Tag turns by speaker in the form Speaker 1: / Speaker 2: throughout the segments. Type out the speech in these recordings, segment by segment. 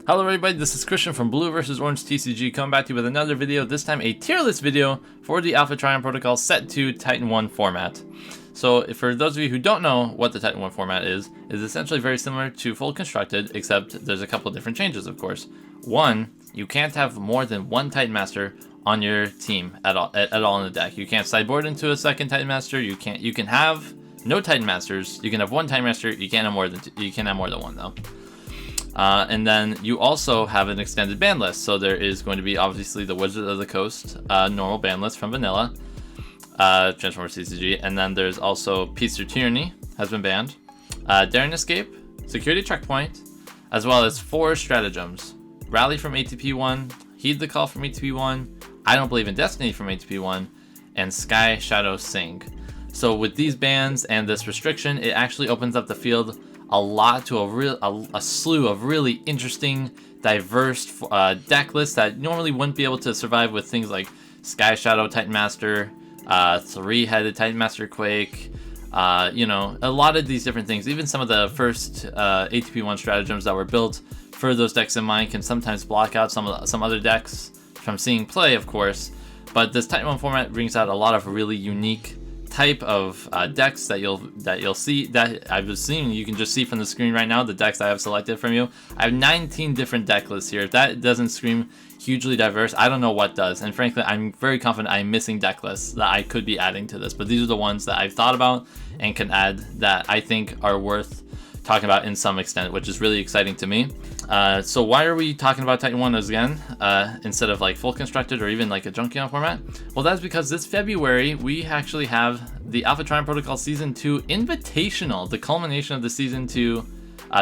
Speaker 1: Hello everybody, this is Christian from Blue vs. Orange TCG coming back to you with another video, this time a tier list video for the Alpha Trion Protocol Set 2 Titan 1 format. So for those of you who don't know what the Titan 1 format is essentially very similar to Full Constructed, except there's a couple of different changes of course. One, you can't have more than one Titan Master on your team at all in the deck. You can't sideboard into a second Titan Master, you can have no Titan Masters, you can have one Titan Master, you can't have more than one though. And then you also have an extended ban list. So there is going to be obviously the Wizard of the Coast normal ban list from Vanilla, Transformers TCG, and then there's also Peace or Tyranny has been banned, Daring Escape, Security Checkpoint, as well as 4 stratagems: Rally from ATP-1, Heed the Call from ATP-1, I Don't Believe in Destiny from ATP-1, and Sky Shadow Sing. So with these bans and this restriction, it actually opens up the field a lot to a slew of really interesting, diverse deck lists that normally wouldn't be able to survive with things like Sky Shadow Titan Master, 3-headed Titan Master Quake, you know, a lot of these different things. Even some of the first ATP-1 stratagems that were built for those decks in mind can sometimes block out some other decks from seeing play, of course. But this Titan 1 format brings out a lot of really unique type of decks that you'll see, that I've seen. You can just see from the screen right now the decks I have selected from you. I have 19 different deck lists here. If that doesn't scream hugely diverse, I don't know what does. And frankly, I'm very confident I'm missing deck lists that I could be adding to this, but these are the ones that I've thought about and can add that I think are worth talking about in some extent, which is really exciting to me. So why are we talking about Titan 1 again instead of like Full Constructed or even like a Junkion format? Well, that's because this February we actually have the Alpha Trion Protocol Season 2 Invitational. The culmination of the Season 2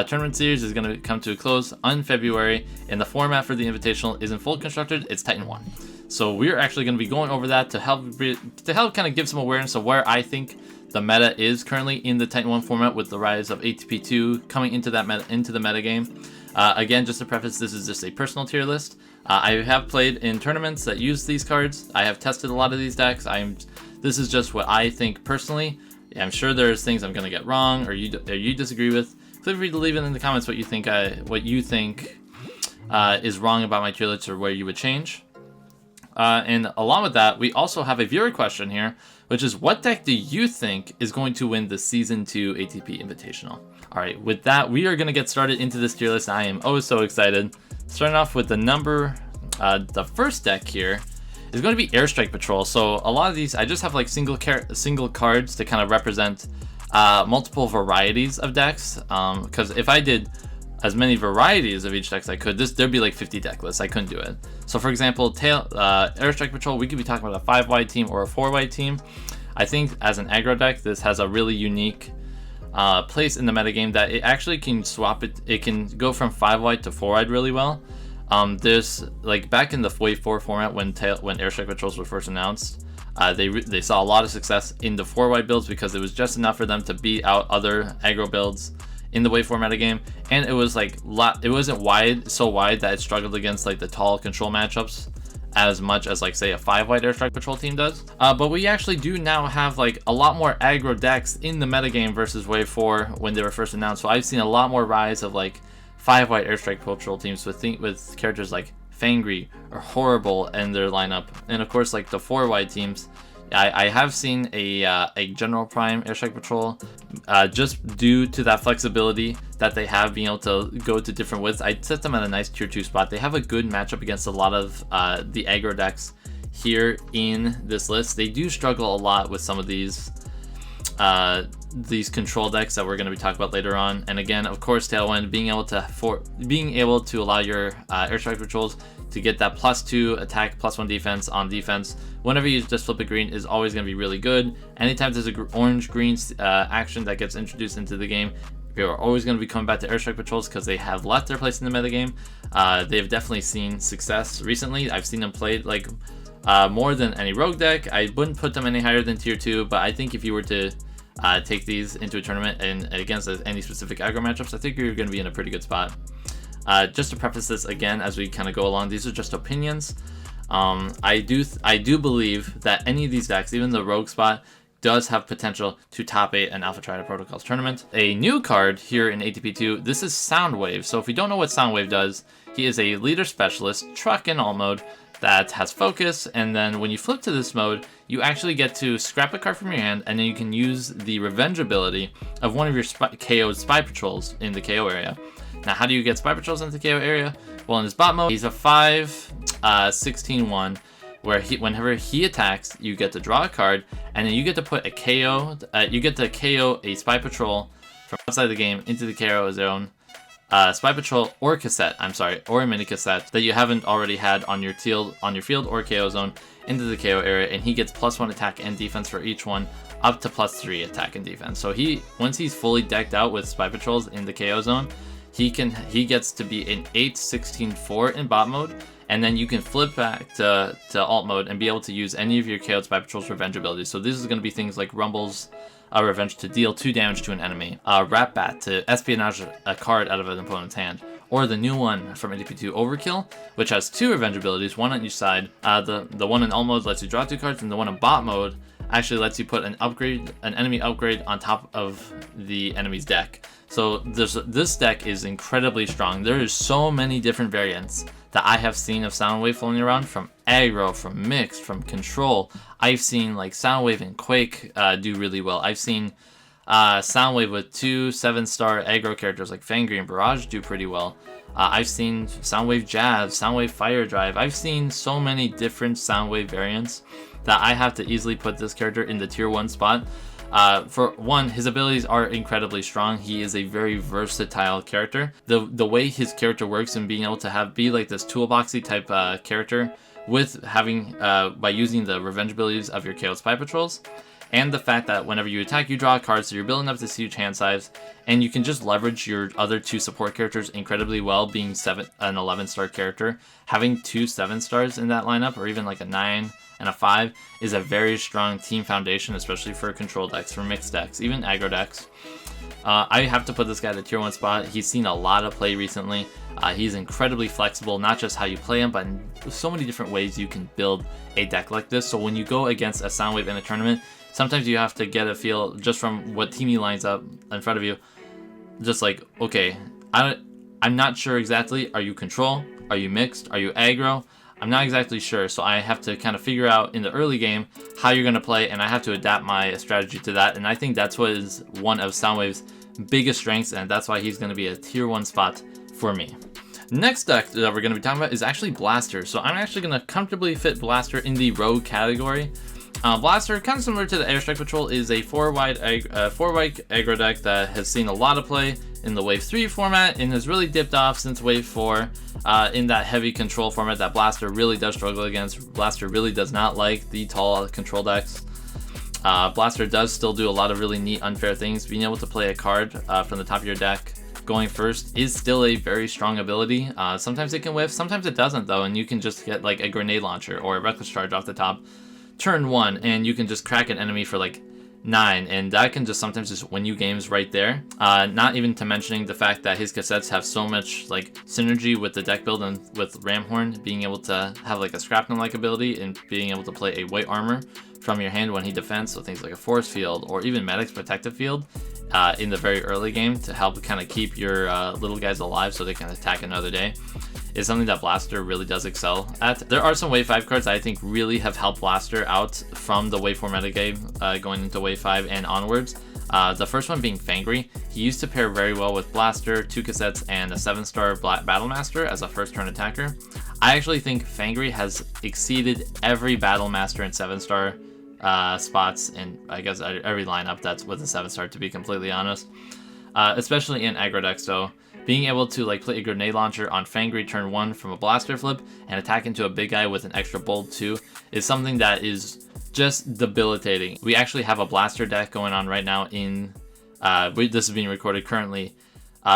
Speaker 1: tournament series is going to come to a close on February, and the format for the Invitational isn't Full Constructed, it's Titan 1. So we're actually going to be going over that to help kind of give some awareness of where I think the meta is currently in the Titan 1 format with the rise of ATP-2 coming into the meta game. Again, just to preface, this is just a personal tier list. I have played in tournaments that use these cards. I have tested a lot of these decks. This is just what I think personally. I'm sure there's things I'm going to get wrong or you disagree with. Feel free to leave it in the comments what you think is wrong about my tier list or where you would change. And along with that, we also have a viewer question here, which is, what deck do you think is going to win the Season 2 ATP Invitational? Alright, with that, we are going to get started into this tier list. I am oh so excited. Starting off with the first deck here is going to be Airstrike Patrol. So a lot of these, I just have like single cards to kind of represent multiple varieties of decks. Because if I did as many varieties of each deck as I could, there'd be like 50 deck lists. I couldn't do it. So for example, Airstrike Patrol, we could be talking about a 5-wide team or a 4-wide team. I think as an aggro deck, this has a really unique place in the metagame that it actually can swap it. It can go from 5-wide to 4-wide really well. There's like back in the Wave 4 format when Airstrike Patrols were first announced, they saw a lot of success in the 4-wide builds because it was just enough for them to beat out other aggro builds in the Wave 4 metagame, and it was like it wasn't so wide that it struggled against like the tall control matchups as much as like say a 5-wide Airstrike Patrol team does. But we actually do now have like a lot more aggro decks in the metagame versus Wave 4 when they were first announced. So I've seen a lot more rise of like 5-wide Airstrike Patrol teams with characters like Fangry or Horrible in their lineup, and of course like the 4-wide teams. I have seen a General Prime Airstrike Patrol just due to that flexibility that they have, being able to go to different widths. I set them at a nice tier 2 spot. They have a good matchup against a lot of the aggro decks here in this list. They do struggle a lot with some of these control decks that we're going to be talking about later on. And again, of course, Tailwind being able to allow your Airstrike Patrols to get that +2 attack, +1 defense on defense whenever you just flip a green is always going to be really good. Anytime there's a orange-green action that gets introduced into the game, you're always going to be coming back to Airstrike Patrols because they have left their place in the metagame. They've definitely seen success recently. I've seen them played like more than any rogue deck. I wouldn't put them any higher than tier 2, but I think if you were to take these into a tournament and against any specific aggro matchups, I think you're going to be in a pretty good spot. Just to preface this again, as we kind of go along, these are just opinions. I do believe that any of these decks, even the rogue spot, does have potential to top 8 an Alpha Trion Protocols tournament. A new card here in ATP-2, this is Soundwave. So if you don't know what Soundwave does, he is a leader specialist, truck in alt mode, that has focus, and then when you flip to this mode, you actually get to scrap a card from your hand, and then you can use the revenge ability of one of your KO'd Spy Patrols in the KO area. Now, how do you get Spy Patrols into the KO area? Well, in his bot mode, he's a 5/16/1, where whenever he attacks, you get to draw a card, and then you get to put a KO, you get to KO a Spy Patrol from outside the game into the KO zone. Spy Patrol or cassette, or a mini cassette that you haven't already had on your field or KO zone into the KO area, and he gets +1 attack and defense for each one, up to +3 attack and defense. So once he's fully decked out with Spy Patrols in the KO zone, he gets to be an 8/16/4 in bot mode, and then you can flip back to alt mode and be able to use any of your KO'd Spy Patrol's revenge abilities. So this is going to be things like Rumble's Revenge to deal 2 damage to an enemy, Rat Bat to espionage a card out of an opponent's hand, or the new one from ATP-2 Overkill, which has 2 revenge abilities, one on each side. The one in alt mode lets you draw 2 cards, and the one in bot mode actually lets you put an enemy upgrade on top of the enemy's deck. So this deck is incredibly strong. There is so many different variants that I have seen of Soundwave floating around, from aggro, from mixed, from control. I've seen like Soundwave and Quake do really well. I've seen Soundwave with 2 7-star aggro characters like Fangry and Barrage do pretty well. I've seen Soundwave Jazz, Soundwave Fire Drive. I've seen so many different Soundwave variants that I have to easily put this character in the tier 1 spot. For one, his abilities are incredibly strong. He is a very versatile character. The way his character works and being able to be like this toolboxy type character with having by using the revenge abilities of your KO Spy Patrols, and the fact that whenever you attack, you draw a card, so you're building up this huge hand size, and you can just leverage your other 2 support characters incredibly well, being an 11-star character. Having 2 7-stars in that lineup, or even like a 9 and a 5, is a very strong team foundation, especially for control decks, for mixed decks, even aggro decks. I have to put this guy at the tier 1 spot. He's seen a lot of play recently. He's incredibly flexible, not just how you play him, but in so many different ways you can build a deck like this. So when you go against a Soundwave in a tournament, sometimes you have to get a feel just from what team he lines up in front of you. Just like, okay, I'm not sure exactly. Are you control? Are you mixed? Are you aggro? I'm not exactly sure, so I have to kind of figure out in the early game how you're going to play, and I have to adapt my strategy to that, and I think that's what is one of Soundwave's biggest strengths, and that's why he's going to be a tier 1 spot for me. Next deck that we're going to be talking about is actually Blaster, so I'm actually going to comfortably fit Blaster in the rogue category. Blaster, kind of similar to the Airstrike Patrol, is a 4-white aggro deck that has seen a lot of play in the Wave 3 format and has really dipped off since Wave 4 in that heavy control format that Blaster really does struggle against. Blaster really does not like the tall control decks. Blaster does still do a lot of really neat unfair things. Being able to play a card from the top of your deck going first is still a very strong ability. Sometimes it can whiff, sometimes it doesn't though, and you can just get like a grenade launcher or a reckless charge off the top turn 1, and you can just crack an enemy for like 9, and that can just sometimes just win you games right there. Not even to mentioning the fact that his cassettes have so much like synergy with the deck build, and with Ramhorn being able to have like a Scrapnel-like ability and being able to play a white armor from your hand when he defends, so things like a Force Field or even Medic's Protective Field in the very early game to help kind of keep your little guys alive so they can attack another day, is something that Blaster really does excel at. There are some Wave 5 cards that I think really have helped Blaster out from the Wave 4 metagame going into Wave 5 and onwards. The first one being Fangry. He used to pair very well with Blaster, 2 cassettes, and a 7-star Battlemaster as a first turn attacker. I actually think Fangry has exceeded every Battlemaster and 7-star spots in, I guess, every lineup that's with a 7-star, to be completely honest. Especially in aggro decks, so being able to like play a grenade launcher on Fangry turn 1 from a Blaster flip and attack into a big guy with an extra bold 2 is something that is just debilitating. We actually have a Blaster deck going on right now in this is being recorded currently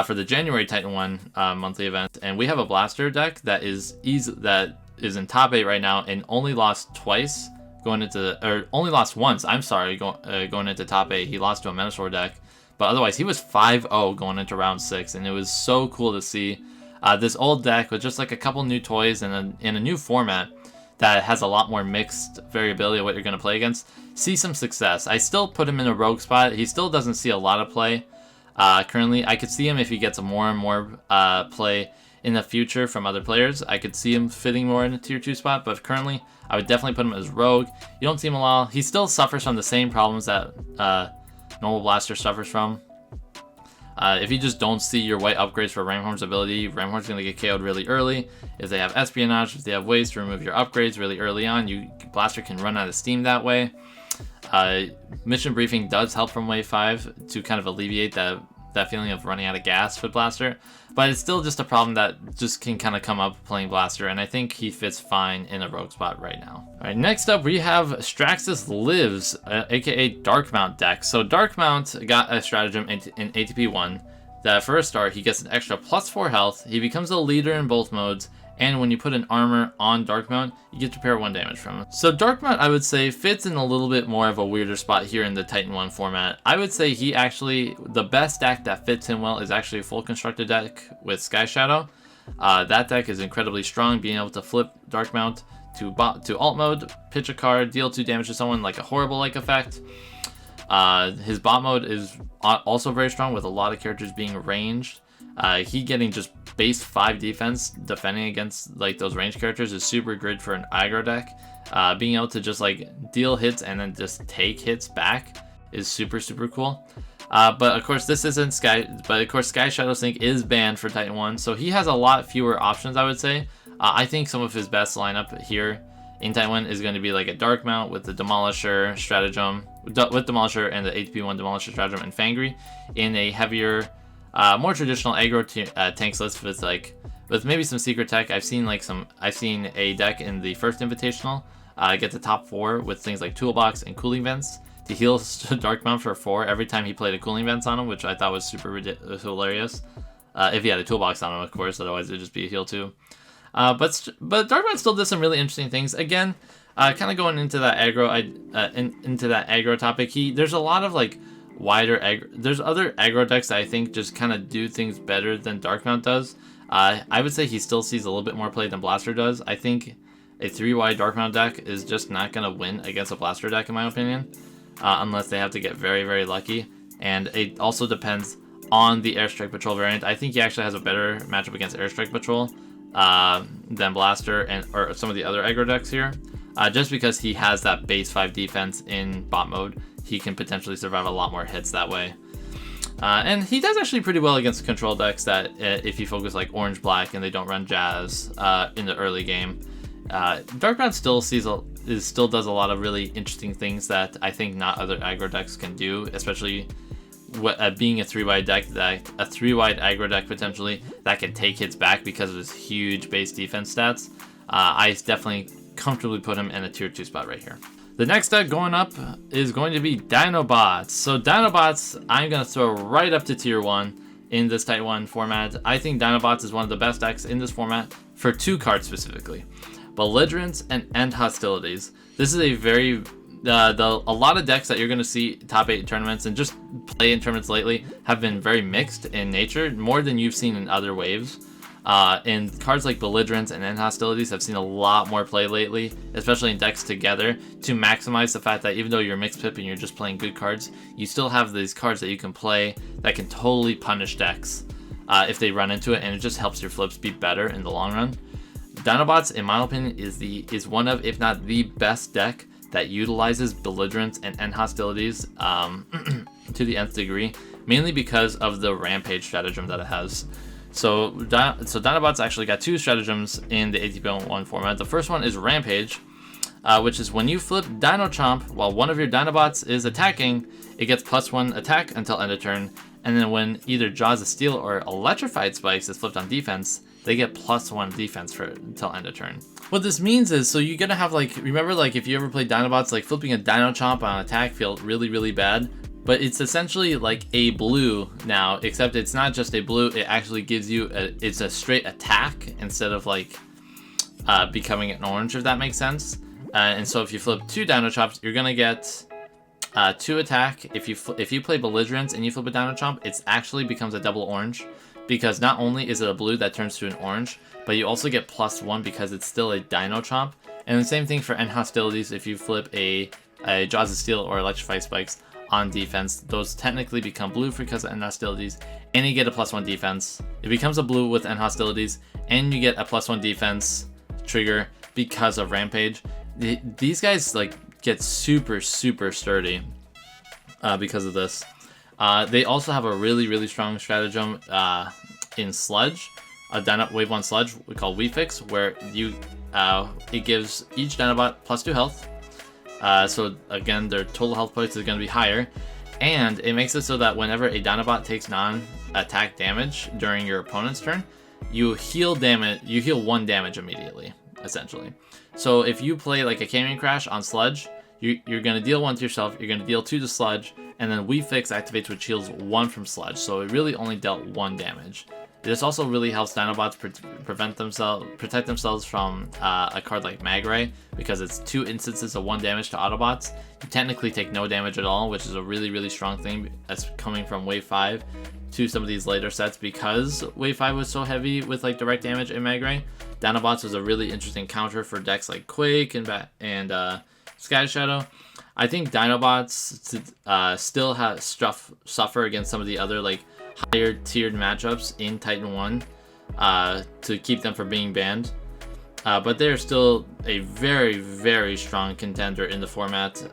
Speaker 1: for the January Titan 1 monthly event, and we have a Blaster deck that is in top 8 right now and only lost twice going into, or only lost once, I'm sorry, going into top 8. He lost to a Menosor deck, but otherwise he was 5-0 going into round 6, and it was so cool to see this old deck with just like a couple new toys and a new format that has a lot more mixed variability of what you're going to play against, see some success. I still put him in a rogue spot. He still doesn't see a lot of play currently. I could see him if he gets more and more play in the future from other players. I could see him fitting more in a tier 2 spot, but currently I would definitely put him as rogue. You don't see him a lot. He still suffers from the same problems that normal Blaster suffers from. If you just don't see your white upgrades for Ramhorn's ability, Ramhorn's going to get KO'd really early. If they have Espionage, if they have ways to remove your upgrades really early on, Blaster can run out of steam that way. Mission Briefing does help from Wave 5 to kind of alleviate that feeling of running out of gas with Blaster, but it's still just a problem that just can kind of come up playing Blaster, and I think he fits fine in a rogue spot right now. Alright, next up we have Straxus Lives, aka Darkmount deck. So Darkmount got a stratagem in ATP-1 that for a start, he gets an extra +4 health, he becomes a leader in both modes, and when you put an armor on Darkmount, you get to pair 1 damage from it. So Darkmount, I would say, fits in a little bit more of a weirder spot here in the Titan 1 format. I would say he actually, the best deck that fits him well is actually a full constructed deck with Sky Shadow. That deck is incredibly strong, being able to flip Darkmount to alt mode, pitch a card, deal 2 damage to someone like a horrible-like effect. His bot mode is also very strong with a lot of characters being ranged. He getting just base 5 defense defending against like those range characters is super good for an aggro deck. Being able to just like deal hits and then just take hits back is super cool. But of course this isn't Sky, but of course Sky Shadow Sync is banned for Titan 1, so he has a lot fewer options, I would say. I think some of his best lineup here in Titan 1 is going to be like a Darkmount with the Demolisher stratagem, with Demolisher and the ATP-1 Demolisher stratagem and Fangry in a heavier, more traditional aggro tanks list with maybe some secret tech. I've seen a deck in the first invitational get the top 4 with things like Toolbox and Cooling Vents to heal Darkmount for 4 every time he played a Cooling Vents on him, which I thought was super hilarious. If he had a Toolbox on him, of course, otherwise it'd just be a heal too. But Darkmount still does some really interesting things. Again, kind of going into that aggro topic, there's a lot of like wider aggro. There's other aggro decks that I think just kind of do things better than Darkmount does. I would say he still sees a little bit more play than Blaster does. I think a 3-wide Darkmount deck is just not going to win against a Blaster deck, in my opinion, unless they have to get very lucky. And it also depends on the Airstrike Patrol variant. I think he actually has a better matchup against Airstrike Patrol than Blaster or some of the other aggro decks here. Just because he has that base 5 defense in bot mode, he can potentially survive a lot more hits that way. And he does actually pretty well against control decks that if you focus like orange-black and they don't run Jazz in the early game. Darkmount still does a lot of really interesting things that I think not other aggro decks can do, especially being a 3-wide deck, a 3-wide aggro deck potentially that can take hits back because of his huge base defense stats. I definitely comfortably put him in a tier 2 spot right here. The next deck going up is going to be Dinobots. So Dinobots, I'm going to throw right up to tier 1 in this Titan 1 format. I think Dinobots is one of the best decks in this format for 2 cards specifically: Belligerence and End Hostilities. This is a very a lot of decks that you're going to see top 8 tournaments and just play in tournaments lately have been very mixed in nature, more than you've seen in other waves. And cards like Belligerence and End Hostilities have seen a lot more play lately, especially in decks together, to maximize the fact that even though you're mixed pip and you're just playing good cards, you still have these cards that you can play that can totally punish decks if they run into it, and it just helps your flips be better in the long run. Dinobots, in my opinion, is one of, if not the best deck that utilizes Belligerence and End Hostilities to the nth degree, mainly because of the Rampage stratagem that it has. So Dinobots actually got 2 stratagems in the ATP-1 format. The first one is Rampage, which is when you flip Dino Chomp while one of your Dinobots is attacking, it gets +1 attack until end of turn. And then when either Jaws of Steel or Electrified Spikes is flipped on defense, they get +1 defense until end of turn. What this means is, so you're gonna have remember if you ever played Dinobots, flipping a Dino Chomp on attack felt really bad. But it's essentially like a blue now, except it's not just a blue, it actually gives you it's a straight attack instead of becoming an orange, if that makes sense. And so if you flip 2 Dino Chomps, you're gonna get 2 attack. If you play Belligerence and you flip a Dino Chomp, it actually becomes a double orange, because not only is it a blue that turns to an orange, but you also get +1 because it's still a Dino Chomp. And the same thing for end hostilities. If you flip a Jaws of Steel or Electrify Spikes on defense, those technically become blue because of end hostilities, and you get a +1 defense. It becomes a blue with end hostilities, and you get a +1 defense trigger because of Rampage. These guys like get super sturdy because of this. They also have a really strong stratagem in Sludge, a Wave 1 Sludge we call Fix, where it gives each Dinobot +2 health. So again, their total health points is going to be higher, and it makes it so that whenever a Dinobot takes non-attack damage during your opponent's turn, you heal 1 damage immediately, essentially. So if you play like a Canyon Crash on Sludge, you're going to deal 1 to yourself, you're going to deal 2 to Sludge, and then Fix activates, which heals 1 from Sludge, so it really only dealt 1 damage. This also really helps Dinobots protect themselves from a card like Magray, because it's 2 instances of 1 damage to Autobots. You technically take no damage at all, which is a really strong thing that's coming from Wave 5 to some of these later sets, because Wave 5 was so heavy with like direct damage in Magray. Dinobots was a really interesting counter for decks like Quake and Sky Shadow. I think Dinobots still suffer against some of the other like higher tiered matchups in Titan 1 to keep them from being banned. But they're still a very strong contender in the format.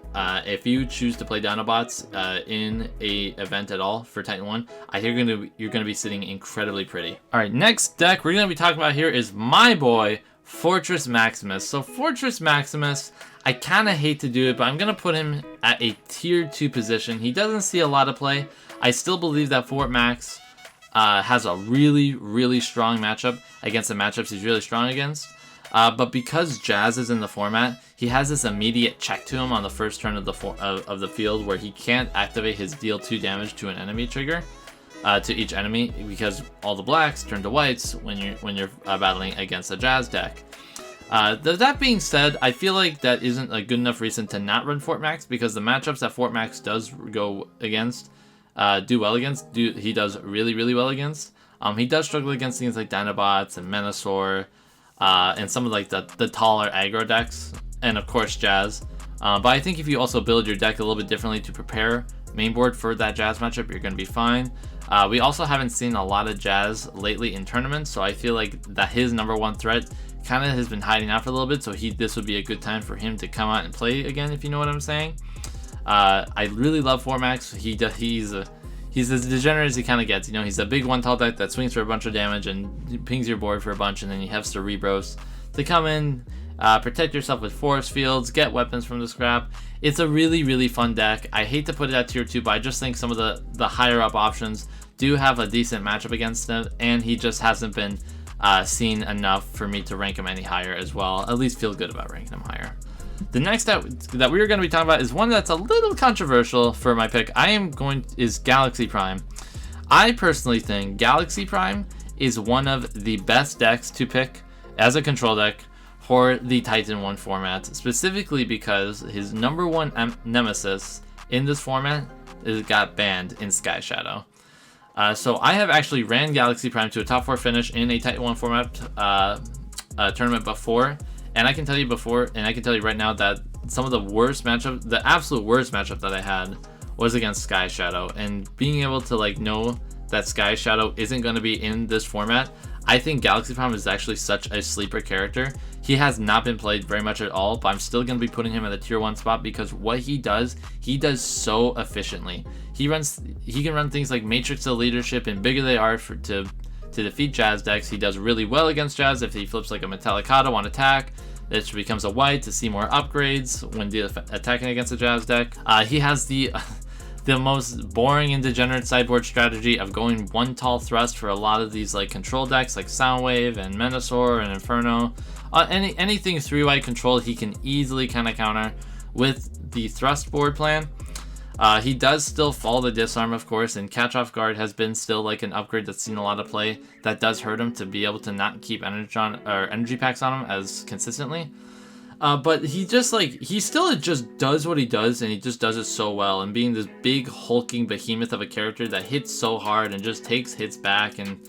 Speaker 1: If you choose to play Dinobots in a event at all for Titan 1, I think you're gonna be sitting incredibly pretty. Alright, next deck we're gonna be talking about here is my boy, Fortress Maximus. So Fortress Maximus, I kinda hate to do it, but I'm gonna put him at a tier 2 position. He doesn't see a lot of play. I still believe that Fort Max has a really strong matchup against the matchups he's really strong against. But because Jazz is in the format, he has this immediate check to him on the first turn of the field, where he can't activate his deal 2 damage to an enemy trigger to each enemy, because all the blacks turn to whites when you're battling against a Jazz deck. That being said, I feel like that isn't a good enough reason to not run Fort Max, because the matchups that Fort Max does go against, he does really well against. He does struggle against things like Dinobots and Menosor, and some of like the taller aggro decks, and of course Jazz. But I think if you also build your deck a little bit differently to prepare mainboard for that Jazz matchup, you're going to be fine. We also haven't seen a lot of Jazz lately in tournaments, so I feel like that his #1 threat kind of has been hiding out for a little bit, so this would be a good time for him to come out and play again, if you know what I'm saying. I really love Formax. He's as degenerate as he kind of gets. You know, he's a big 1 tall deck that swings for a bunch of damage and pings your board for a bunch, and then you have Cerebros to come in, protect yourself with force fields, get weapons from the scrap. It's a really fun deck. I hate to put it at tier 2, but I just think some of the higher up options do have a decent matchup against him, and he just hasn't been seen enough for me to rank him any higher as well. At least feel good about ranking him higher. The next that we are going to be talking about is one that's a little controversial for my pick. Is Galaxy Prime. I personally think Galaxy Prime is one of the best decks to pick as a control deck for the Titan 1 format, specifically because his #1 nemesis in this format got banned in Sky Shadow. So I have actually ran Galaxy Prime to a top 4 finish in a Titan 1 format tournament before. And I can tell you right now that some of the absolute worst matchup that I had was against Sky Shadow. And being able to like know that Sky Shadow isn't going to be in this format, I think Galaxy Prime is actually such a sleeper character. He has not been played very much at all, but I'm still going to be putting him at the tier 1 spot, because what he does so efficiently. He can run things like Matrix of Leadership, and bigger they are to defeat Jazz decks. He does really well against Jazz if he flips like a Metallicado on attack. It becomes a white to see more upgrades when attacking against a Jazz deck. He has the most boring and degenerate sideboard strategy of going 1 tall thrust for a lot of these like control decks like Soundwave and Menosor and Inferno. Anything 3-white control he can easily kind of counter with the thrust board plan. He does still follow the disarm, of course, and Catch Off Guard has been still like an upgrade that's seen a lot of play. That does hurt him to be able to not keep energy packs on him as consistently. But he still just does what he does, and he just does it so well. And being this big hulking behemoth of a character that hits so hard and just takes hits back, and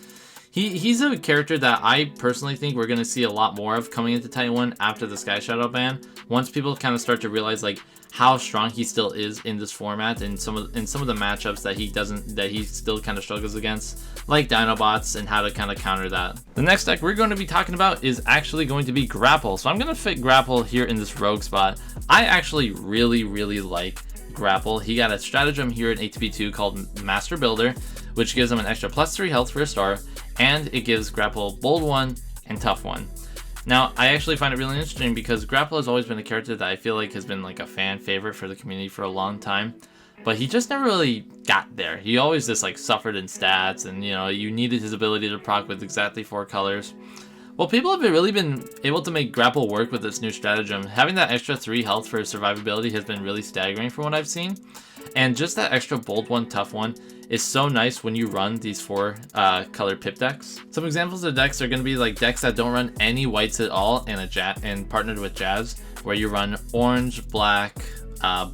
Speaker 1: He's a character that I personally think we're going to see a lot more of coming into Titan 1 after the Sky Shadow ban. Once people kind of start to realize like how strong he still is in this format and some of the matchups that he still kind of struggles against, like Dinobots, and how to kind of counter that. The next deck we're going to be talking about is actually going to be Grapple. So I'm going to fit Grapple here in this rogue spot. I actually really like Grapple. He got a stratagem here in ATP-2 called Master Builder, which gives him an extra +3 health for a star, and it gives Grapple Bold 1 and Tough 1. Now, I actually find it really interesting because Grapple has always been a character that I feel like has been like a fan favorite for the community for a long time, but he just never really got there. He always just like suffered in stats, and you know, you needed his ability to proc with exactly 4 colors. Well, people have really been able to make Grapple work with this new stratagem. Having that extra 3 health for survivability has been really staggering from what I've seen. And just that extra Bold 1, Tough 1 is so nice when you run these 4 color pip decks. Some examples of decks are going to be like decks that don't run any whites at all and partnered with Jazz, where you run orange, black,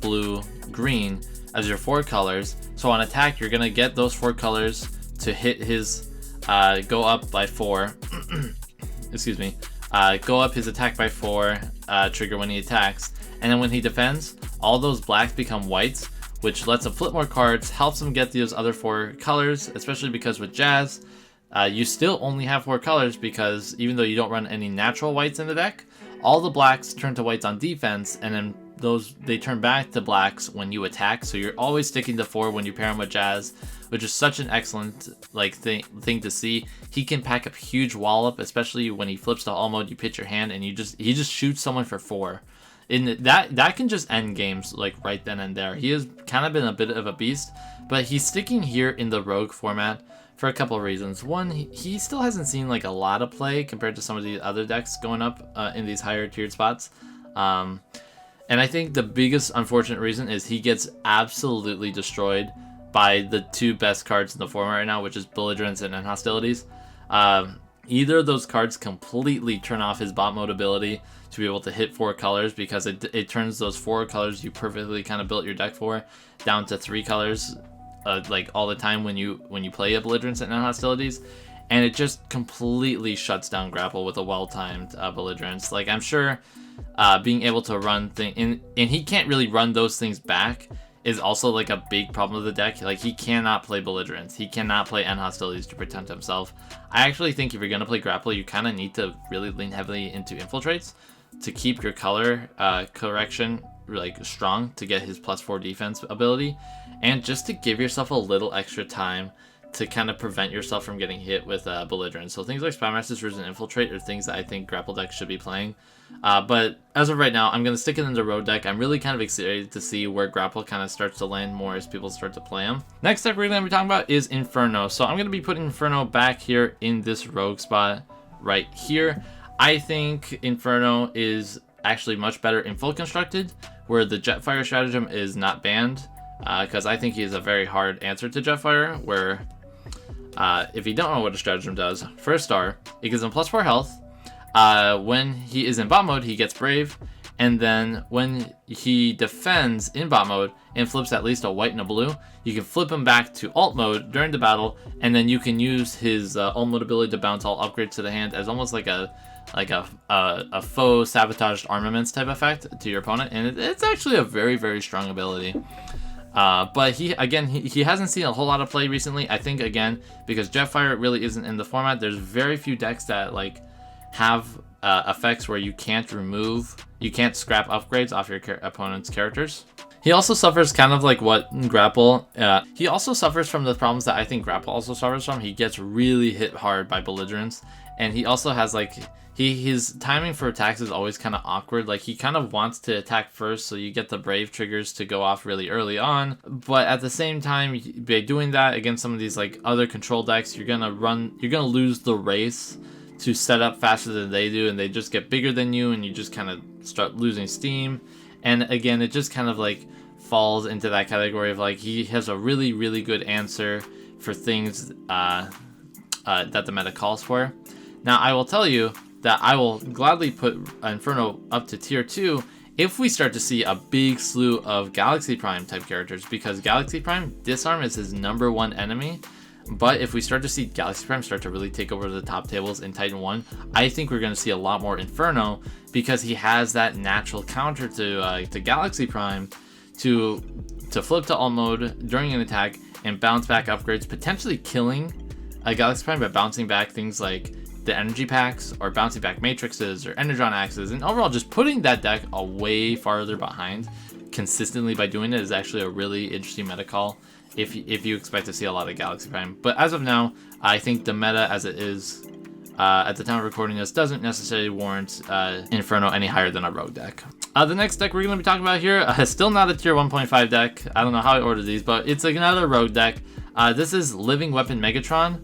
Speaker 1: blue, green as your 4 colors. So on attack, you're going to get those 4 colors to hit his go up by 4. Excuse me. Go up his attack by 4 trigger when he attacks. And then when he defends, all those blacks become whites, which lets him flip more cards, helps him get those other 4 colors, especially because with Jazz, you still only have 4 colors because even though you don't run any natural whites in the deck, all the blacks turn to whites on defense, and then they turn back to blacks when you attack, so you're always sticking to 4 when you pair him with Jazz, which is such an excellent thing to see. He can pack a huge wallop, especially when he flips to all mode, you pitch your hand, and he just shoots someone for 4. That can just end games like right then and there. He has kind of been a bit of a beast, but he's sticking here in the rogue format for a couple of reasons. One, he still hasn't seen like a lot of play compared to some of the other decks going up in these higher tiered spots. And I think the biggest unfortunate reason is he gets absolutely destroyed by the 2 best cards in the format right now, which is Belligerence and Hostilities. Either of those cards completely turn off his bot mode ability to be able to hit 4 colors, because it turns those 4 colors you perfectly kind of built your deck for down to 3 colors like all the time when you play a Belligerence and Hostilities, and it just completely shuts down Grapple with a well-timed Belligerence. Like, I'm sure being able to run and he can't really run those things back is also like a big problem of the deck. Like, he cannot play Belligerence, he cannot play Hostilities to protect himself. I actually think if you're going to play Grapple, you kind of need to really lean heavily into Infiltrates to keep your color correction like strong, to get his +4 defense ability, and just to give yourself a little extra time to kind of prevent yourself from getting hit with Belligerence. So things like Spymaster's Ruse and Infiltrate are things that I think Grapple decks should be playing. But as of right now, I'm going to stick it in the road deck. I'm really kind of excited to see where Grapple kind of starts to land more as people start to play him. Next deck we're going to be talking about is Inferno. So I'm going to be putting Inferno back here in this rogue spot right here. I think Inferno is actually much better in full constructed, where the Jetfire stratagem is not banned, because I think he is a very hard answer to Jetfire, where if you don't know what a stratagem does, for a star, it gives him +4 health. When he is in bot mode, he gets Brave, and then when he defends in bot mode and flips at least a white and a blue, you can flip him back to alt mode during the battle, and then you can use his alt mode ability to bounce all upgrades to the hand as almost like a faux sabotaged armaments type effect to your opponent, and it's actually a very strong ability. But he hasn't seen a whole lot of play recently. I think again because Jetfire really isn't in the format. There's very few decks that like have effects where you can't scrap upgrades off your opponent's characters. He also suffers kind of like what Grapple. He also suffers from the problems that I think Grapple also suffers from. He gets really hit hard by Belligerence, and he also has like his timing for attacks is always kind of awkward. Like, he kind of wants to attack first, so you get the Brave triggers to go off really early on. But at the same time, by doing that against some of these like other control decks, you're gonna lose the race to set up faster than they do, and they just get bigger than you, and you just kind of start losing steam. And again, it just kind of like falls into that category of like he has a really good answer for things that the meta calls for. Now, I will tell you that I will gladly put Inferno up to tier 2 if we start to see a big slew of Galaxy Prime type characters, because Galaxy Prime, Disarm is his #1 enemy. But if we start to see Galaxy Prime start to really take over the top tables in Titan 1, I think we're going to see a lot more Inferno, because he has that natural counter to Galaxy Prime to flip to alt mode during an attack and bounce back upgrades, potentially killing a Galaxy Prime by bouncing back things like the energy packs or bouncing back matrixes or energon axes, and overall just putting that deck a way farther behind consistently by doing it is actually a really interesting meta call if you expect to see a lot of Galaxy Prime. But as of now, I think the meta as it is at the time of recording this doesn't necessarily warrant Inferno any higher than a rogue deck. The next deck we're going to be talking about here is still not a tier 1.5 deck. I don't know how I ordered these, but it's like another rogue deck. This is Living Weapon Megatron.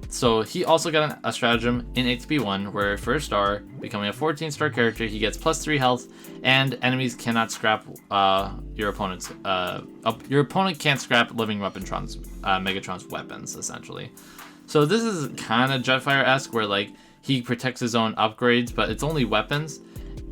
Speaker 1: So he also got a stratagem in ATP-1 where for a star, becoming a 14-star character, he gets +3 health, and enemies cannot scrap your opponent's. Your opponent can't scrap Living Megatron's weapons, essentially. So this is kind of Jetfire-esque, where like he protects his own upgrades, but it's only weapons.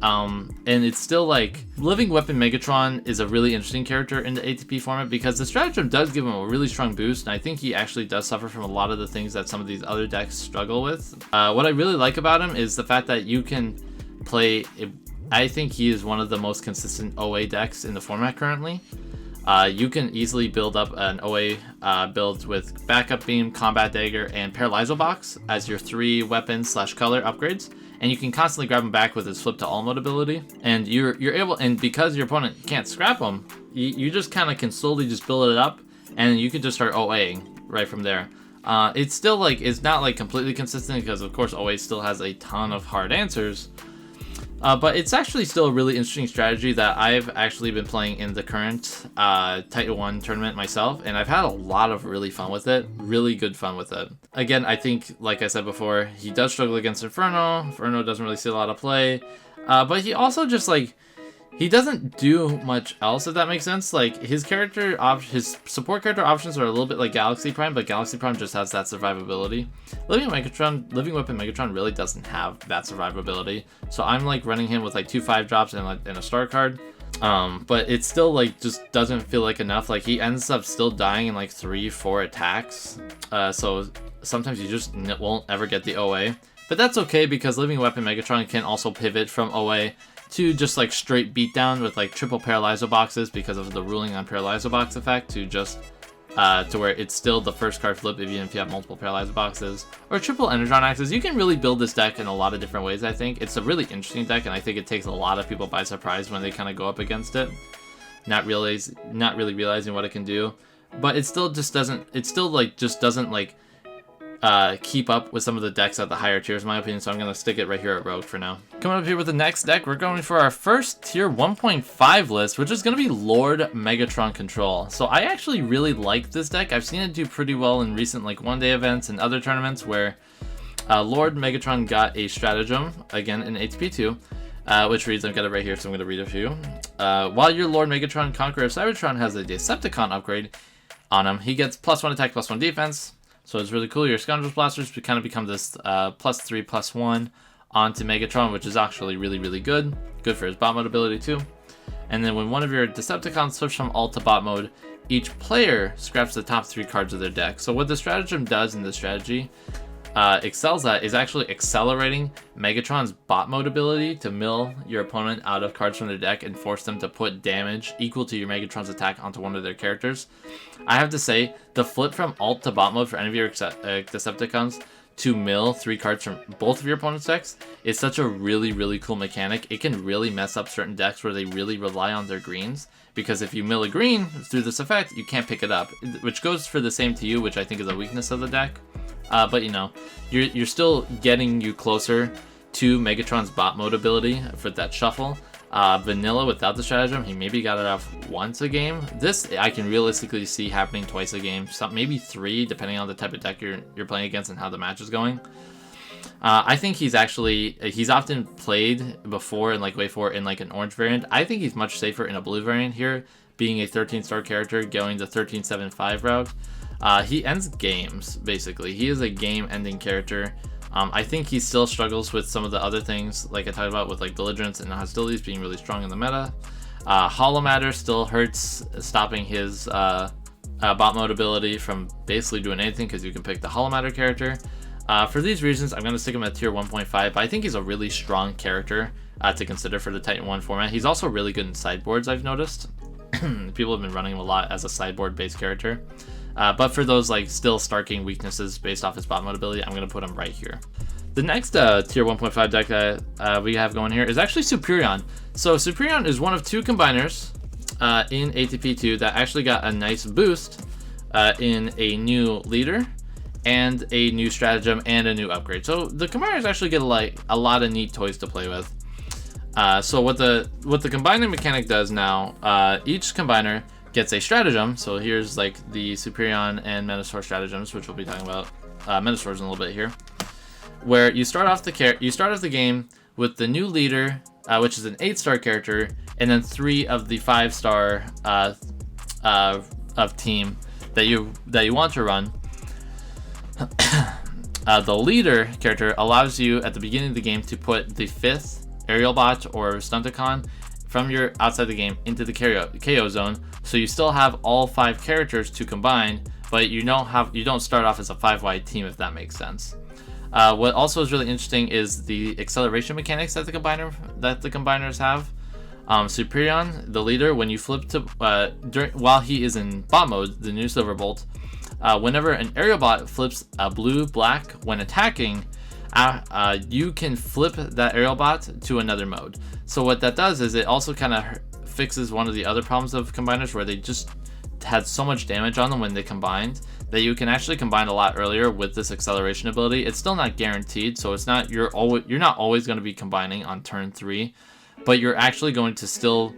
Speaker 1: And it's still like Living Weapon Megatron is a really interesting character in the ATP format because the stratagem does give him a really strong boost, and I think he actually does suffer from a lot of the things that some of these other decks struggle with. What I really like about him is the fact that you can play. I think he is one of the most consistent OA decks in the format currently. You can easily build up an OA build with Backup Beam, Combat Dagger, and Paralyzo Box as your 3 weapons / color upgrades. And you can constantly grab him back with his flip to all mode ability, and you're able, and because your opponent can't scrap him, you just kind of can slowly just build it up, and you can just start OAing right from there. It's still like, it's not like completely consistent because of course OA still has a ton of hard answers, but it's actually still a really interesting strategy that I've actually been playing in the current Titan 1 tournament myself, and I've had a lot of really fun with it, really good fun with it. Again, I think, like I said before, he does struggle against Inferno. Inferno doesn't really see a lot of play, but he also just like, he doesn't do much else, if that makes sense. Like his support character options are a little bit like Galaxy Prime, but Galaxy Prime just has that survivability. Living Weapon Megatron really doesn't have that survivability, so I'm like running him with like 2 5-drops and a star card. But it still like just doesn't feel like enough. Like he ends up still dying in like 3-4 attacks. So sometimes you just won't ever get the OA. But that's okay because Living Weapon Megatron can also pivot from OA to just like straight beatdown with like triple Paralyzo Boxes because of the ruling on Paralyzo Box effect, to just to where it's still the first card flip even if you have multiple Paralyzo Boxes, or triple Energon Axes. You can really build this deck in a lot of different ways. I think it's a really interesting deck, and I think it takes a lot of people by surprise when they kind of go up against it, not really realizing what it can do. But it still just doesn't, keep up with some of the decks at the higher tiers, in my opinion, so I'm going to stick it right here at Rogue for now. Coming up here with the next deck, we're going for our first tier 1.5 list, which is going to be Lord Megatron Control. So I actually really like this deck. I've seen it do pretty well in recent like one-day events and other tournaments where Lord Megatron got a stratagem, again in ATP-2, which reads, I've got it right here, so I'm going to read it for you. While your Lord Megatron Conqueror of Cybertron has a Decepticon upgrade on him, he gets +1 attack, +1 defense. So it's really cool. Your Scoundrels Blasters kind of become this +3/+1 onto Megatron, which is actually really, really good. Good for his bot mode ability too. And then when one of your Decepticons switches from alt to bot mode, each player scraps the top 3 cards of their deck. So what the stratagem does in this strategy excels at is actually accelerating Megatron's bot mode ability to mill your opponent out of cards from their deck and force them to put damage equal to your Megatron's attack onto one of their characters. I have to say, the flip from alt to bot mode for any of your Decepticons to mill 3 cards from both of your opponent's decks is such a really, really cool mechanic. It can really mess up certain decks where they really rely on their greens, because if you mill a green through this effect, you can't pick it up, which goes for the same to you, which I think is a weakness of the deck. But you know, you're still getting you closer to Megatron's bot mode ability for that shuffle. Vanilla without the stratagem, he maybe got it off once a game. This I can realistically see happening twice a game, maybe 3, depending on the type of deck you're playing against and how the match is going. I think he's often played before in like Wave 4 in like an orange variant. I think he's much safer in a blue variant here, being a 13-star character going the 13-7-5 route. He ends games, basically. He is a game-ending character. I think he still struggles with some of the other things, like I talked about with like Belligerence and Hostilities being really strong in the meta. Hollow Matter still hurts, stopping his bot mode ability from basically doing anything because you can pick the Hollow Matter character. For these reasons, I'm going to stick him at tier 1.5, but I think he's a really strong character to consider for the Titan 1 format. He's also really good in sideboards, I've noticed. People have been running him a lot as a sideboard-based character. But for those like still Starking weaknesses based off his bot mode ability, I'm going to put him right here. The next tier 1.5 deck that we have going here is actually Superion. So Superion is one of 2 combiners in ATP-2 that actually got a nice boost in a new leader and a new stratagem and a new upgrade. So the combiners actually get like a lot of neat toys to play with. So what the combining mechanic does now, each combiner gets a stratagem. So here's like the Superion and Menosor stratagems, which we'll be talking about Menosor's in a little bit here. Where you start off the game with the new leader, which is an 8-star character, and then 3 of the 5-star of team that you want to run. The leader character allows you at the beginning of the game to put the 5th aerial bot or Stunticon from your outside the game into the KO zone, so you still have all 5 characters to combine, but you don't start off as a 5-wide team, if that makes sense. What also is really interesting is the acceleration mechanics that the combiners have. Superion, the leader, when you flip to while he is in bot mode, the new Silverbolt, whenever an aerial bot flips a blue-black when attacking, you can flip that aerial bot to another mode. So what that does is it also kind of fixes one of the other problems of combiners, where they just had so much damage on them when they combined, that you can actually combine a lot earlier with this acceleration ability. It's still not guaranteed, so it's not you're not always going to be combining on turn 3, but you're actually going to still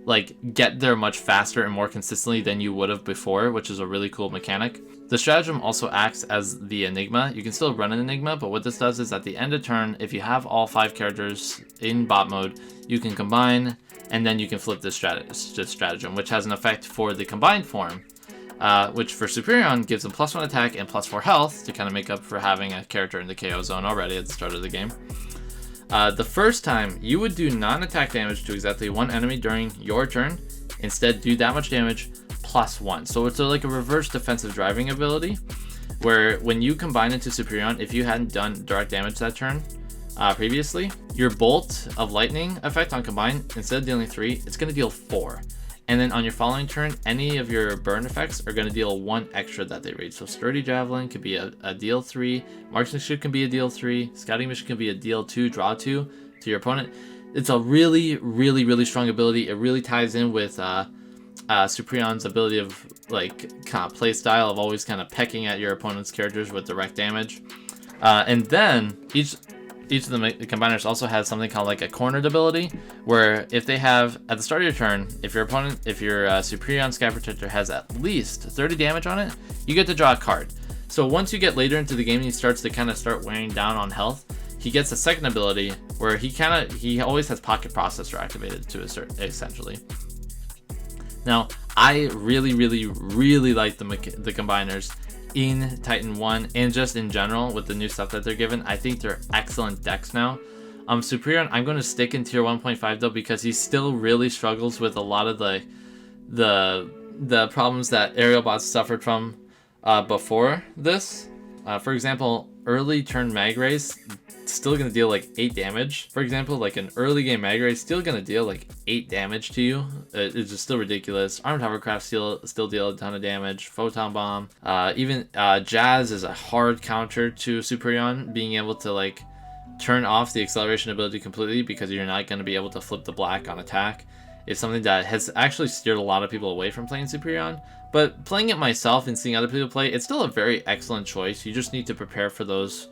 Speaker 1: like get there much faster and more consistently than you would have before, which is a really cool mechanic. The stratagem also acts as the Enigma. You can still run an Enigma, but what this does is at the end of turn, if you have all 5 characters in bot mode, you can combine, and then you can flip this stratagem, which has an effect for the combined form, which for Superion gives them +1 attack and +4 health to kind of make up for having a character in the KO zone already at the start of the game. The first time, you would do non-attack damage to exactly 1 enemy during your turn. Instead, do that much damage +1. So it's like a reverse defensive driving ability, where when you combine into Superion, if you hadn't done direct damage that turn previously, your Bolt of Lightning effect on combine, instead of dealing 3, it's going to deal 4. And then on your following turn, any of your burn effects are going to deal 1 extra that they read. So Sturdy Javelin could be a deal 3, Marksmanship can be a deal 3, Scouting Mission can be a deal 2, draw 2 to your opponent. It's a really, really, really strong ability. It really ties in with Superion's ability of like kind of play style of always kind of pecking at your opponent's characters with direct damage. And then each of the combiners also has something called like a cornered ability, where if they have at the start of your turn, if your Superion Sky Protector has at least 30 damage on it, you get to draw a card. So once you get later into the game and he starts to kind of start wearing down on health, he gets a second ability where he always has Pocket Processor activated to essentially. Now, I really, really, really like the combiners in Titan 1 and just in general with the new stuff that they're given. I think they're excellent decks now. Superion, I'm going to stick in tier 1.5 though, because he still really struggles with a lot of the problems that aerial bots suffered from before this. For example, early turn Mag Rays still going to deal like 8 damage. For example, like an early game Mag Ray still going to deal like 8 damage to you. It's just still ridiculous. Armored Hovercraft still deal a ton of damage. Photon Bomb. Even Jazz is a hard counter to Superion, being able to like turn off the acceleration ability completely because you're not going to be able to flip the black on attack. It's something that has actually steered a lot of people away from playing Superion. But playing it myself and seeing other people play, it's still a very excellent choice. You just need to prepare for those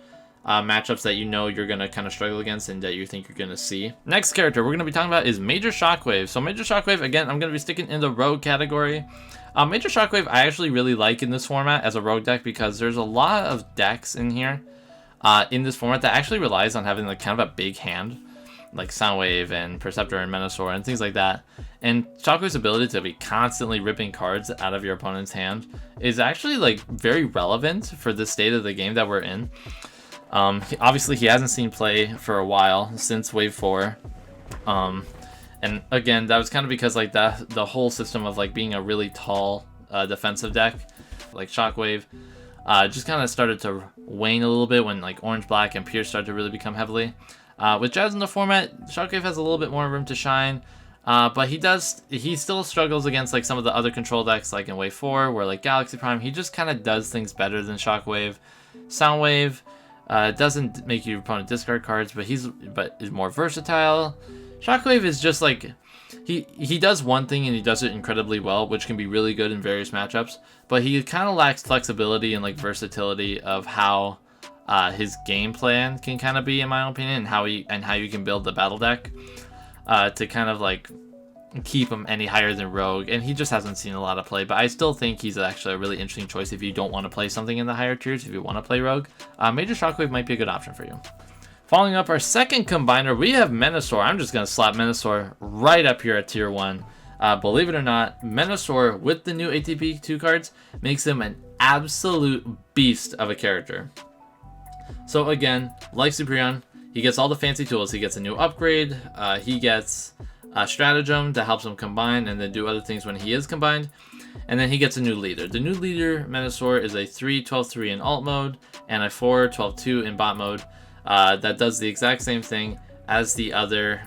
Speaker 1: matchups that you know you're going to kind of struggle against and that you think you're going to see. Next character we're going to be talking about is Major Shockwave. So Major Shockwave, again, I'm going to be sticking in the rogue category. Major Shockwave I actually really like in this format as a rogue deck because there's a lot of decks in here in this format that actually relies on having like kind of a big hand, like Soundwave and Perceptor and Menosor and things like that. And Shockwave's ability to be constantly ripping cards out of your opponent's hand is actually like very relevant for the state of the game that we're in. Obviously he hasn't seen play for a while, since Wave 4. And again, that was kind of because like the whole system of like being a really tall defensive deck, like Shockwave, just kind of started to wane a little bit when like Orange, Black, and Pierce started to really become heavily. With Jazz in the format, Shockwave has a little bit more room to shine, but he still struggles against like some of the other control decks, like in Wave 4, where like Galaxy Prime, he just kind of does things better than Shockwave. Soundwave doesn't make your opponent discard cards, but is more versatile. Shockwave is just like, he does one thing and he does it incredibly well, which can be really good in various matchups, but he kind of lacks flexibility and like versatility of how his game plan can kind of be, in my opinion, and how you can build the battle deck to kind of like keep him any higher than Rogue, and he just hasn't seen a lot of play. But I still think he's actually a really interesting choice if you don't want to play something in the higher tiers. If you want to play Rogue, Major Shockwave might be a good option for you. Following up our second combiner, we have Menosor. I'm just going to slap Menosor right up here at tier 1. Believe it or not, Menosor with the new ATP-2 cards makes him an absolute beast of a character. So again, like Superion, he gets all the fancy tools. He gets a new upgrade, he gets a stratagem that helps him combine and then do other things when he is combined, and then he gets a new leader. The new leader, Menosor, is a 3-12-3 in alt mode and a 4-12-2 in bot mode. That does the exact same thing as the other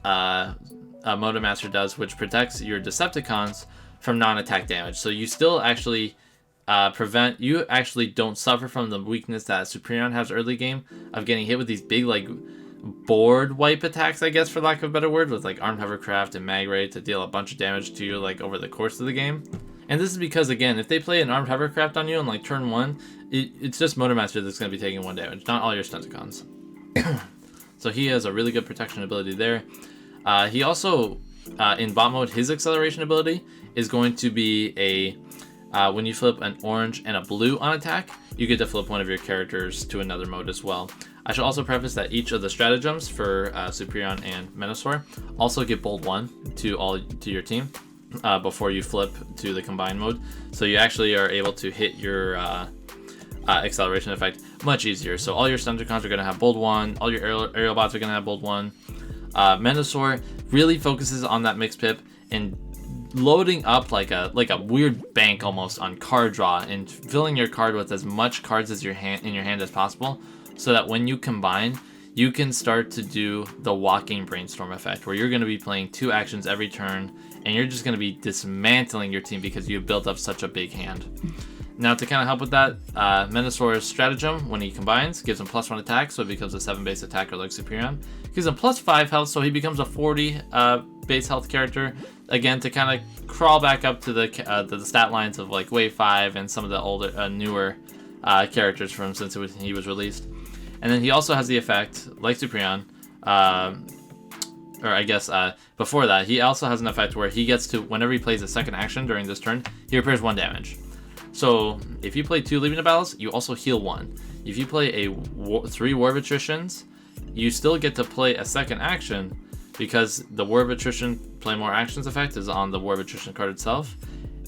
Speaker 1: Moto Master does, which protects your Decepticons from non-attack damage. So you still actually you actually don't suffer from the weakness that Superion has early game of getting hit with these big like board wipe attacks, I guess, for lack of a better word, with like Armed Hovercraft and Mag Ray to deal a bunch of damage to you like over the course of the game. And this is because, again, if they play an Armed Hovercraft on you on like turn 1, it's just Moto Master that's going to be taking 1 damage, not all your Stunticons. So he has a really good protection ability there. He also, in bot mode, his acceleration ability is going to be a, when you flip an orange and a blue on attack, you get to flip one of your characters to another mode as well. I should also preface that each of the stratagems for Superion and Menosor also get bold 1 to your team before you flip to the combined mode. So you actually are able to hit your acceleration effect much easier. So all your Stunticons are going to have bold 1, all your aerial bots are going to have bold 1. Menosor really focuses on that mixed pip and loading up like a weird bank almost on card draw and filling your card with as much cards as in your hand as possible, so that when you combine, you can start to do the walking brainstorm effect, where you're going to be playing 2 actions every turn, and you're just going to be dismantling your team because you've built up such a big hand. Now, to kind of help with that, Menosor's stratagem, when he combines, gives him +1 attack, so it becomes a 7 base attacker like Superion. Gives him +5 health, so he becomes a 40 base health character. Again, to kind of crawl back up to the stat lines of like Wave 5 and some of the older, newer characters from since he was released. And then he also has the effect, like Superion, or I guess before that, he also has an effect where he gets to, whenever he plays a second action during this turn, he repairs 1 damage. So if you play 2 Leaving the Battles, you also heal 1. If you play 3 War of Attritions, you still get to play a second action, because the War of Attrition play more actions effect is on the War of Attrition card itself,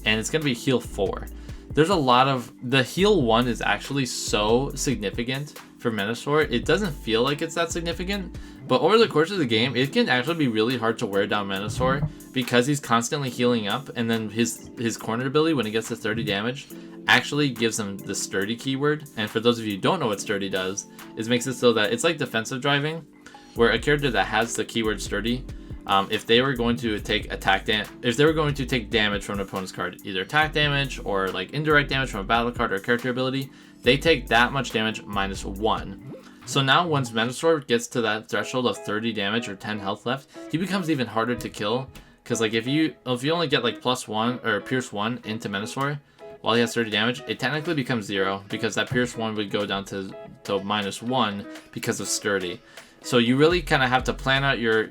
Speaker 1: and it's going to be heal 4. There's a lot of, the heal 1 is actually so significant for Menosor. It doesn't feel like it's that significant, but over the course of the game, it can actually be really hard to wear down Menosor because he's constantly healing up, and then his corner ability, when he gets to 30 damage, actually gives him the sturdy keyword. And for those of you who don't know what sturdy does, it makes it so that it's like defensive driving, where a character that has the keyword sturdy, if they were going to take damage from an opponent's card, either attack damage or like indirect damage from a battle card or a character ability, they take that much damage -1. So now once Menosor gets to that threshold of 30 damage or 10 health left, he becomes even harder to kill, because like if you only get like +1 or Pierce 1 into Menosor while he has 30 damage, it technically becomes 0, because that Pierce 1 would go down to -1 because of sturdy. So you really kind of have to plan out your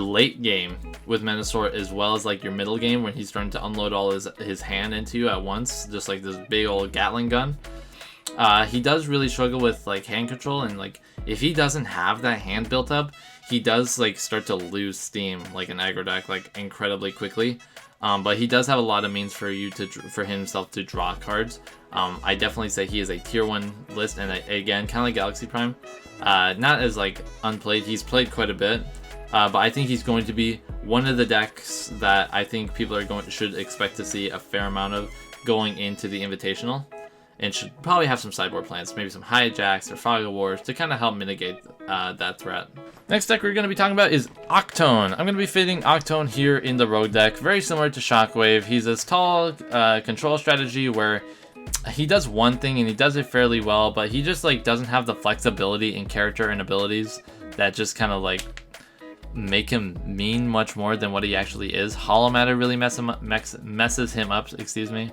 Speaker 1: late game with Menosor, as well as like your middle game when he's starting to unload all his hand into you at once, just like this big old Gatling gun. He does really struggle with like hand control, and like if he doesn't have that hand built up, he does like start to lose steam like an aggro deck like incredibly quickly. But he does have a lot of means for himself to draw cards. I definitely say he is a tier 1 list, and again, kind of like Galaxy Prime, not as like unplayed. He's played quite a bit, but I think he's going to be one of the decks that I think people should expect to see a fair amount of going into the Invitational, and should probably have some sideboard plans, maybe some Hijacks or Fog of Wars to kind of help mitigate that threat. Next deck we're going to be talking about is Octone. I'm going to be fitting Octone here in the Rogue deck, very similar to Shockwave. He's this tall control strategy where he does one thing and he does it fairly well, but he just like doesn't have the flexibility in character and abilities that just kind of like make him mean much more than what he actually is. Hollow Matter really messes him up, excuse me.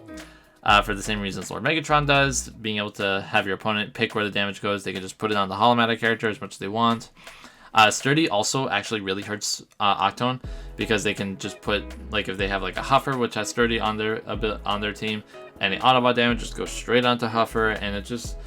Speaker 1: For the same reasons Lord Megatron does, being able to have your opponent pick where the damage goes. They can just put it on the Hollow Matter character as much as they want. Sturdy also actually really hurts Octone, because they can just put, like, if they have like a Huffer which has Sturdy on their team, and the Autobot damage just goes straight onto Huffer, and it just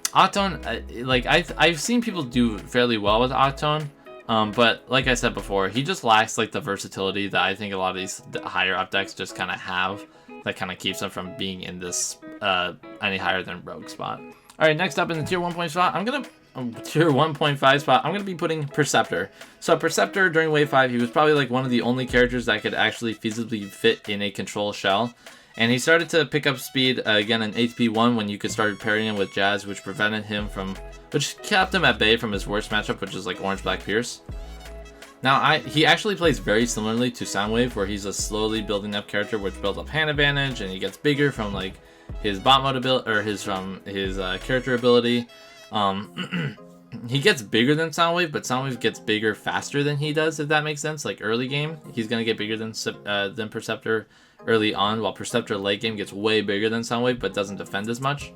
Speaker 1: Octone, like I've seen people do fairly well with Octone, but like I said before, he just lacks like the versatility that I think a lot of these higher up decks just kind of have, that kind of keeps them from being in this any higher than Rogue spot. All right, next up in the tier 1 spot, tier 1.5 spot, I'm going to be putting Perceptor. So Perceptor, during Wave 5, he was probably like one of the only characters that could actually feasibly fit in a control shell. And he started to pick up speed again in ATP-1 when you could start parrying him with Jazz, which kept him at bay from his worst matchup, which is like Orange Black Pierce. Now, he actually plays very similarly to Soundwave, where he's a slowly building up character which builds up hand advantage, and he gets bigger from like his bot mode ability, or his character ability. He gets bigger than Soundwave, but Soundwave gets bigger faster than he does, if that makes sense. Like early game, he's gonna get bigger than Perceptor early on, while Perceptor late game gets way bigger than Soundwave, but doesn't defend as much.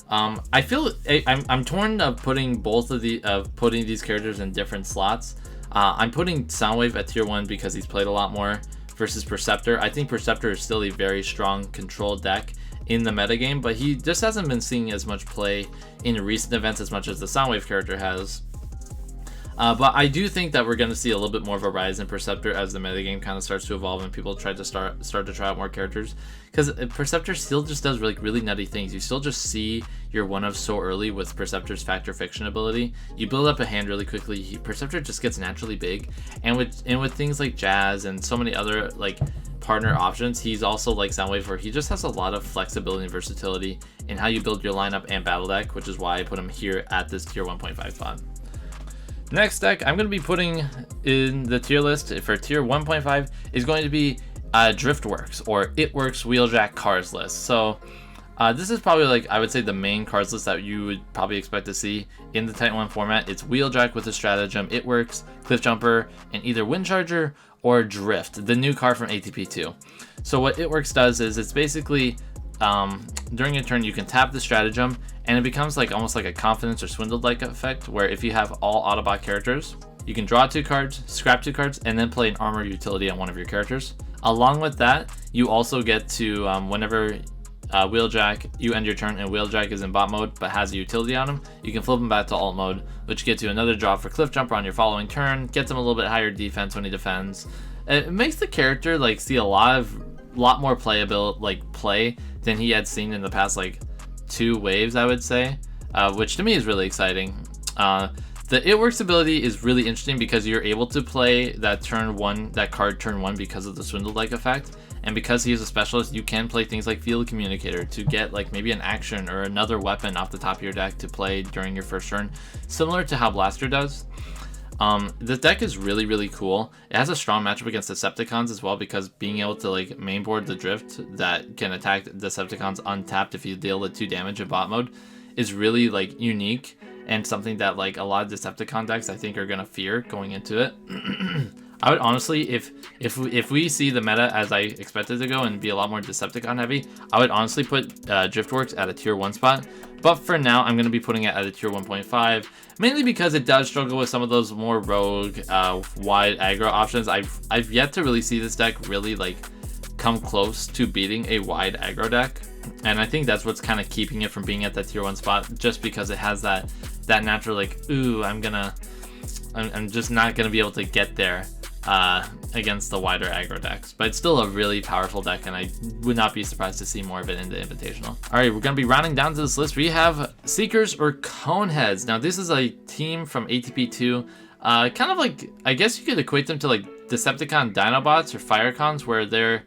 Speaker 1: I feel I'm torn of putting putting these characters in different slots. I'm putting Soundwave at tier 1 because he's played a lot more versus Perceptor. I think Perceptor is still a very strong control deck in the metagame, but he just hasn't been seeing as much play in recent events as much as the Soundwave character has. But I do think that we're going to see a little bit more of a rise in Perceptor as the metagame kind of starts to evolve and people start to try out more characters. Because Perceptor still just does really nutty things. You still just see your one-of so early with Perceptor's Factor Fiction ability. You build up a hand really quickly. Perceptor just gets naturally big. And with things like Jazz and so many other like partner options, he's also like Soundwave, where he just has a lot of flexibility and versatility in how you build your lineup and battle deck, which is why I put him here at this tier 1.5 spot. Next deck I'm going to be putting in the tier list for tier 1.5 is going to be Driftworks, or It Works Wheeljack cards list. So this is probably like, I would say, the main cards list that you would probably expect to see in the Titan 1 format. It's Wheeljack with a stratagem, It Works, Cliffjumper, and either Windcharger or Drift, the new card from ATP-2. So what It Works does is it's basically during a turn you can tap the stratagem, and it becomes like almost like a confidence or swindled like effect, where if you have all Autobot characters, you can draw 2 cards, scrap 2 cards, and then play an armor utility on one of your characters. Along with that, you also get to whenever Wheeljack, you end your turn and Wheeljack is in bot mode but has a utility on him, you can flip him back to alt mode, which gets you another draw for Cliffjumper on your following turn, gets him a little bit higher defense when he defends. It makes the character like see a lot more play than he had seen in the past like 2 waves, I would say, which to me is really exciting. The It Works ability is really interesting because you're able to play that card turn 1 because of the swindle-like effect, and because he is a specialist, you can play things like Field Communicator to get like maybe an action or another weapon off the top of your deck to play during your first turn, similar to how Blaster does. This deck is really cool. It has a strong matchup against Decepticons as well, because being able to like mainboard the Drift that can attack Decepticons untapped if you deal the 2 damage in bot mode is really like unique, and something that like a lot of Decepticon decks I think are gonna fear going into it. I would honestly, if we see the meta as I expect it to go and be a lot more Decepticon heavy, I would honestly put Driftworks at a tier 1 spot. But for now, I'm going to be putting it at a tier 1.5, mainly because it does struggle with some of those more rogue, wide aggro options. I've yet to really see this deck really like come close to beating a wide aggro deck, and I think that's what's kind of keeping it from being at that tier 1 spot, just because it has that natural like, ooh, I'm just not gonna be able to get there against the wider aggro decks. But it's still a really powerful deck, and I would not be surprised to see more of it in the Invitational. All right, we're gonna be rounding down to this list. We have Seekers or Coneheads. Now this is a team from ATP-2. Kind of like, I guess you could equate them to like Decepticon Dinobots or Firecons, where they're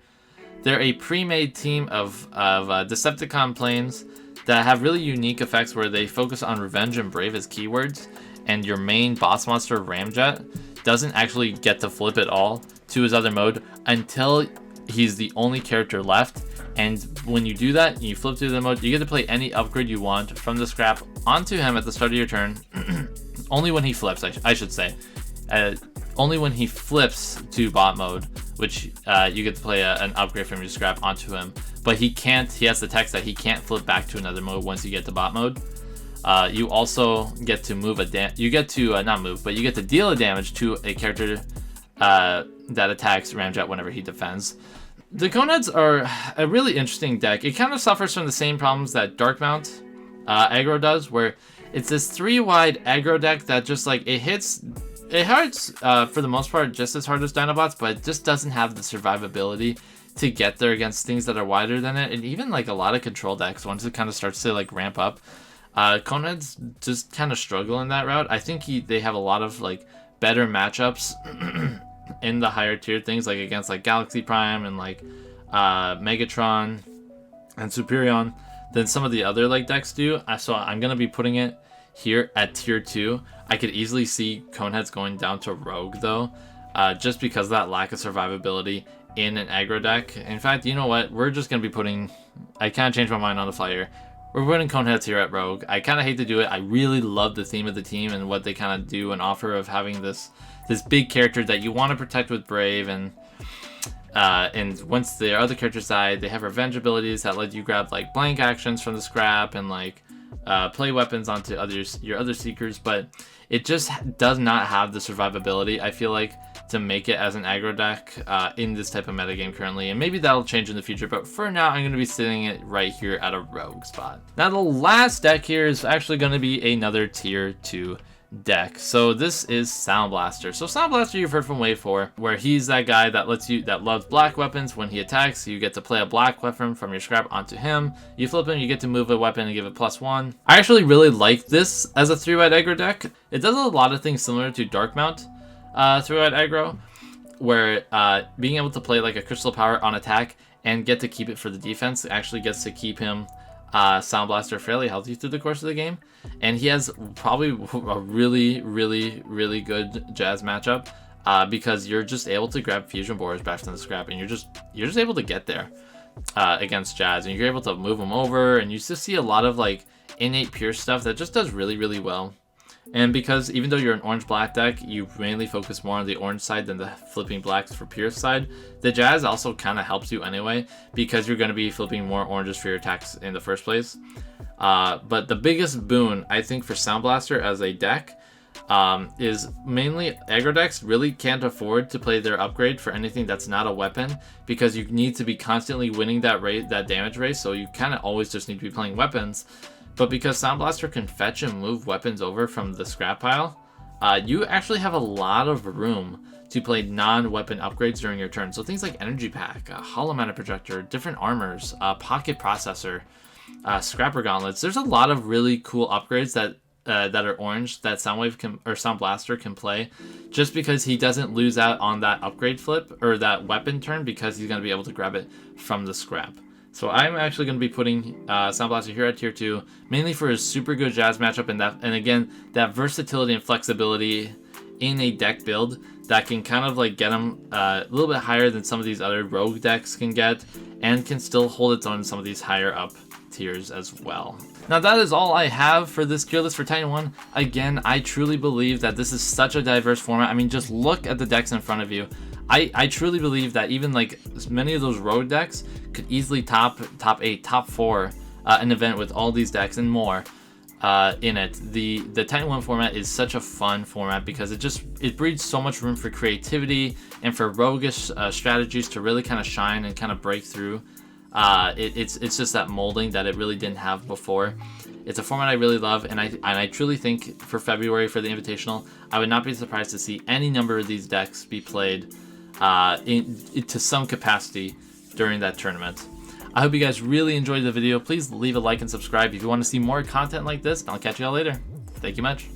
Speaker 1: a pre-made team of Decepticon planes that have really unique effects where they focus on Revenge and Brave as keywords, and your main boss monster, Ramjet, doesn't actually get to flip at all to his other mode until he's the only character left. And when you do that, you flip to the mode, you get to play any upgrade you want from the scrap onto him at the start of your turn. Only when he flips, I should say. Only when he flips to bot mode, which you get to play an upgrade from your scrap onto him. But he has the text that he can't flip back to another mode once you get to bot mode. You also get to you get to deal a damage to a character that attacks Ramjet whenever he defends. The Konads are a really interesting deck. It kind of suffers from the same problems that Darkmount aggro does, where it's this 3-wide aggro deck that just like it hurts for the most part just as hard as Dinobots, but it just doesn't have the survivability to get there against things that are wider than it, and even like a lot of control decks once it kind of starts to like ramp up. Konads just kind of struggle in that route. I think they have a lot of like better matchups in the higher tier things, like against like Galaxy Prime and like Megatron and Superion, than some of the other like decks do. So I'm gonna be putting it here at tier 2. I could easily see Coneheads going down to Rogue though, just because of that lack of survivability in an aggro deck. In fact, you know what? We're just gonna be putting. I kind of changed my mind on the fly here. We're putting Coneheads here at Rogue. I kind of hate to do it. I really love the theme of the team and what they kind of do and offer of having this big character that you want to protect with Brave, and once the other characters die, they have revenge abilities that let you grab like blank actions from the scrap and like play weapons onto your other seekers, but it just does not have the survivability, I feel like, to make it as an aggro deck in this type of metagame currently, and maybe that'll change in the future, but for now I'm going to be sitting it right here at a Rogue spot. Now the last deck here is actually going to be another tier 2 deck. So this is Sound Blaster. So Sound Blaster you've heard from Wave 4, where he's that guy that loves black weapons. When he attacks, you get to play a black weapon from your scrap onto him. You flip him, you get to move a weapon and give it +1. I actually really like this as a 3-wide aggro deck. It does a lot of things similar to Darkmount 3-wide aggro, where being able to play like a Crystal Power on attack and get to keep it for the defense actually gets to keep him Sound Blaster fairly healthy through the course of the game, and he has probably a really good Jazz matchup because you're just able to grab Fusion Borers back from the scrap, and you're just able to get there against Jazz, and you're able to move them over, and you just see a lot of like innate pure stuff that just does really well. And because even though you're an orange-black deck, you mainly focus more on the orange side than the flipping blacks for pure side, the Jazz also kind of helps you anyway, because you're going to be flipping more oranges for your attacks in the first place. But the biggest boon, I think, for Sound Blaster as a deck is mainly aggro decks really can't afford to play their upgrade for anything that's not a weapon, because you need to be constantly winning that damage race, so you kind of always just need to be playing weapons. But because Sound Blaster can fetch and move weapons over from the scrap pile, you actually have a lot of room to play non-weapon upgrades during your turn. So things like Energy Pack, Hollow Mana Projector, different armors, Pocket Processor, Scrapper Gauntlets. There's a lot of really cool upgrades that are orange that Sound Blaster can play, just because he doesn't lose out on that upgrade flip or that weapon turn, because he's going to be able to grab it from the scrap. So I'm actually going to be putting Sound Blaster here at tier 2, mainly for his super good Jazz matchup, and again, that versatility and flexibility in a deck build that can kind of like get him a little bit higher than some of these other Rogue decks can get, and can still hold its own in some of these higher up tiers as well. Now that is all I have for this tier list for Titan 1. Again, I truly believe that this is such a diverse format. I mean, just look at the decks in front of you. I truly believe that even like many of those Rogue decks could easily top 8, top 4 an event with all these decks and more in it. The Titan 1 format is such a fun format because it breeds so much room for creativity and for roguish strategies to really kind of shine and kind of break through. It's just that molding that it really didn't have before. It's a format I really love, and I truly think for February, for the Invitational, I would not be surprised to see any number of these decks be played to some capacity during that tournament. I hope you guys really enjoyed the video. Please leave a like and subscribe if you want to see more content like this, and I'll catch you all later. Thank you much.